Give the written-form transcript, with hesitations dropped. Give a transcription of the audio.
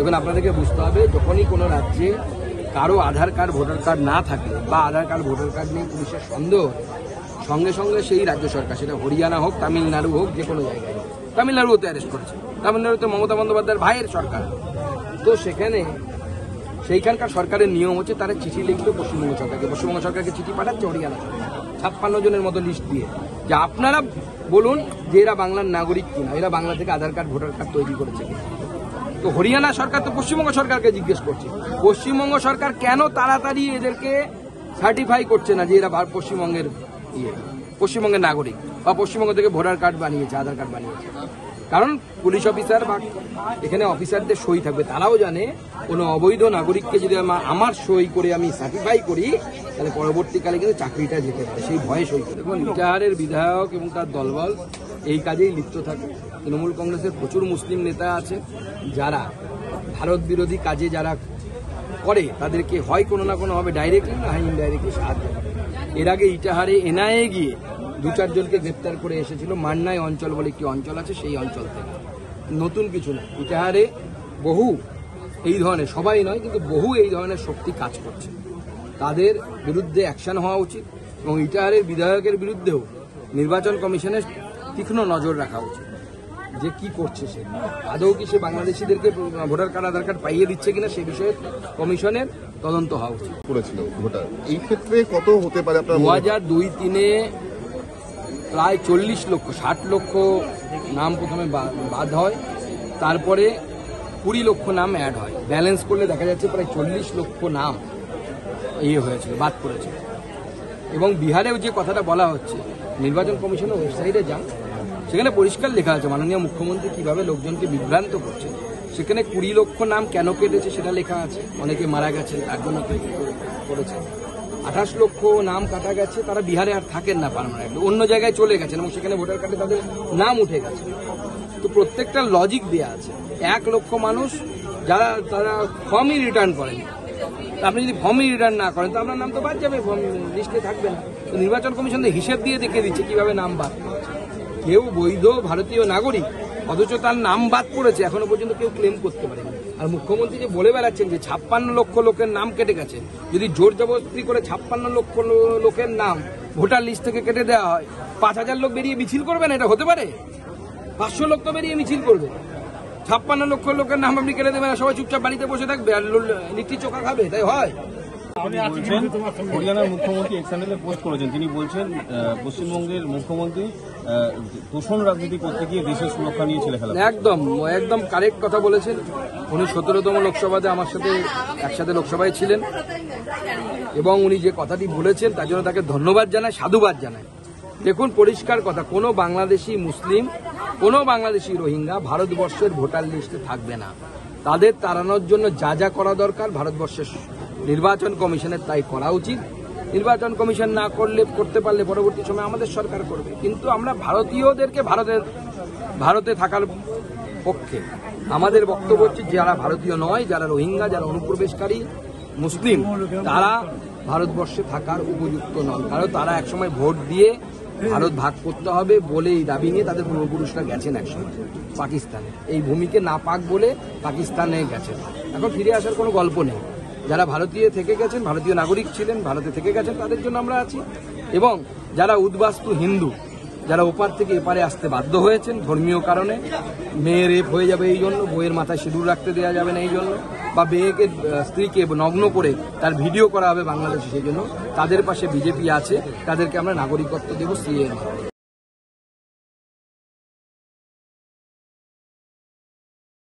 দেখুন, আপনাদেরকে বুঝতে হবে, যখনই কোনো রাজ্যে কারো আধার কার্ড ভোটার কার্ড না থাকে বা আধার কার্ড ভোটার কার্ড নিয়ে পুলিশের সন্দেহ, সঙ্গে সঙ্গে সেই রাজ্য সরকার, সেটা হরিয়ানা হোক, তামিলনাড়ু হোক, যে কোনো জায়গায় হোক, তামিলনাড়ুতে অ্যারেস্ট করেছে। তামিলনাড়ুতে মমতা বন্দ্যোপাধ্যায়ের ভাইয়ের সরকার, তো সেইখানকার সরকারের নিয়ম হচ্ছে তারা চিঠি লিখলো পশ্চিমবঙ্গ সরকারকে চিঠি পাঠাচ্ছে হরিয়ানা সরকার 56 জনের মতো লিস্ট দিয়ে, যে আপনারা বলুন যে এরা বাংলার নাগরিক কিনা, এরা বাংলা থেকে আধার কার্ড ভোটার কার্ড তৈরি করেছে কিনা। তো হরিয়ানা সরকার তো পশ্চিমবঙ্গ সরকারকে জিজ্ঞেস করছে, পশ্চিমবঙ্গ সরকার কেন তাড়াতাড়ি এদেরকে সার্টিফাই করছে না যে এরা পশ্চিমবঙ্গের নাগরিক বা পশ্চিমবঙ্গ থেকে ভোটার কার্ড বানিয়েছে, আধার কার্ড বানিয়েছে। কারণ পুলিশ অফিসার বা এখানে অফিসারদের সই থাকবে, তারাও জানে কোনো অবৈধ নাগরিককে যদি আমার সই করে আমি সার্টিফাই করি তাহলে পরবর্তীকালে কিন্তু চাকরিটা যেতে পারে, সেই ভয়ে সই করে। এবং ইটাহারের বিধায়ক এবং তার দলবল এই কাজেই লিপ্ত থাকে। তৃণমূল কংগ্রেসের প্রচুর মুসলিম নেতা আছে যারা ভারত বিরোধী কাজে যারা করে, তাদেরকে হয় কোনো না কোনোভাবে ডাইরেক্টলি না হয় ইনডাইরেক্টলি সাহায্য করে। এর আগে ইটাহারে এনআইএ গিয়ে 2-4 জনকে গ্রেপ্তার করে এসেছিল, মান্নাই অঞ্চল বলে একটি অঞ্চল আছে, সেই অঞ্চল থেকে। নতুন কিছু না, ইটাহারে বহু এই ধরনের, সবাই নয় কিন্তু বহু এই ধরনের শক্তি কাজ করছে, তাদের বিরুদ্ধে অ্যাকশন হওয়া উচিত। এবং ইটাহারের বিধায়কের বিরুদ্ধেও নির্বাচন কমিশনের তীক্ষ্ণ নজর রাখা উচিত, যে কি করছে সে, আদৌ কি সে বাংলাদেশিদেরকে ভোটার কার্ড আধার কার্ড পাইয়ে দিচ্ছে কিনা সে বিষয়ে কমিশনের তদন্ত হওয়া উচিত। করেছিল ভোটার, এই ক্ষেত্রে কত হতে পারে আপনার? 2002-03 প্রায় 40 লক্ষ 60 লক্ষ নাম প্রথমে বাদ হয়, তারপরে 20 লক্ষ নাম অ্যাড হয়, ব্যালেন্স করলে দেখা যাচ্ছে প্রায় 40 লক্ষ নাম হয়েছিল, বাদ করেছে। এবং বিহারেও যে কথাটা বলা হচ্ছে, নির্বাচন কমিশনের ওয়েবসাইটে যান, সেখানে পরিষ্কার লেখা আছে মাননীয় মুখ্যমন্ত্রী কিভাবে লোকজনকে বিভ্রান্ত করছে। সেখানে 20 লক্ষ নাম কেন কেটেছে সেটা লেখা আছে, অনেকে মারা গেছে তার জন্য করেছে। 28 লক্ষ নাম কাটা গেছে, তারা বিহারে আর থাকেন না পার্মানেন্ট, অন্য জায়গায় চলে গেছেন এবং সেখানে ভোটার কার্ডে তাদের নাম উঠে গেছে। তো প্রত্যেকটা লজিক দেওয়া আছে। 1 লক্ষ মানুষ তারা ফর্মই রিটার্ন করেন, আপনি যদি ফর্মই রিটার্ন না করেন তো আপনার নাম তো বাদ যাবে, ফর্ম লিস্টে থাকবে না। তো নির্বাচন কমিশন হিসেব দিয়ে দেখিয়ে দিচ্ছে কিভাবে নাম বাদ করেছে। কেউ বৈধ ভারতীয় নাগরিক অথচ তার নাম বাদ পড়েছে, এখনো পর্যন্ত কেউ ক্লেম করতে পারে না। আর মুখ্যমন্ত্রী যে বলে বেড়াচ্ছেন যে 56 লক্ষ লোকের নাম কেটে গেছে, যদি জোর জবরদস্তি করে 56 লক্ষ লোকের নাম ভোটার লিস্ট থেকে কেটে দেওয়া হয়, 5000 লোক বেরিয়ে মিছিল করবে না? এটা হতে পারে? 500 লোক তো বেরিয়ে মিছিল করবে। 56 লক্ষ লোকের নাম আপনি কেটে দেবেন, সবাই চুপচাপ বাড়িতে বসে থাকবে আর লিট্টি চোখা খাবে, তাই হয়? হরিয়ানার মুখ্যমন্ত্রী এক চ্যানেলে পোস্ট করেছেন, তিনি বলছেন পশ্চিমবঙ্গের মুখ্যমন্ত্রী দূষণ রাজনীতি করতে গিয়ে দেশের সুরক্ষা নিয়ে ছেলে খেলা। একদম কারেক্ট কথা বলেছেন। উনি 17তম লোকসভাতে আমার সাথে একসাথে লোকসভায় ছিলেন এবং উনি যে কথাটি বলেছেন তার জন্য তাকে ধন্যবাদ জানাই, সাধুবাদ জানাই। দেখুন, পরিষ্কার কথা, কোনো বাংলাদেশি মুসলিম, কোনো বাংলাদেশি রোহিঙ্গা ভারতবর্ষের ভোটার লিস্টে থাকবে না। তাদের তাড়ানোর জন্য যা করা দরকার ভারতবর্ষের নির্বাচন কমিশনের তাই করা উচিত। নির্বাচন কমিশন না করতে পারলে পরবর্তী সময় আমাদের সরকার করবে। কিন্তু আমরা ভারতীয়দেরকে ভারতে থাকার পক্ষে। আমাদের বক্তব্য হচ্ছে যারা ভারতীয় নয়, যারা রোহিঙ্গা, যারা অনুপ্রবেশকারী মুসলিম, তারা ভারতবর্ষে থাকার উপযুক্ত নন। কারণ তারা একসময় ভোট দিয়ে ভারত ভাগ করতে হবে বলে এই দাবি নিয়ে তাদের পূর্বপুরুষরা গেছেন একসময় পাকিস্তানে, এই ভূমিকে না পাক বলে পাকিস্তানে গেছেন। এখন ফিরে আসার কোনো গল্প নেই। যারা ভারতীয় থেকে গেছেন, ভারতীয় নাগরিক ছিলেন, ভারতে থেকে গেছেন, তাদের জন্য আমরা আছি। এবং যারা উদ্বাস্তু হিন্দু, যারা ওপার থেকে এপারে আসতে বাধ্য হয়েছেন ধর্মীয় কারণে, মেয়ে রেপ হয়ে যাবে এই জন্য, বইয়ের মাথায় সিঁদুর রাখতে দেওয়া যাবে না এই জন্য, বা মেয়েকে স্ত্রীকে নগ্ন করে তার ভিডিও করা হবে বাংলাদেশে সেই জন্য, তাদের পাশে বিজেপি আছে, তাদেরকে আমরা নাগরিকত্ব দেব সিএএ।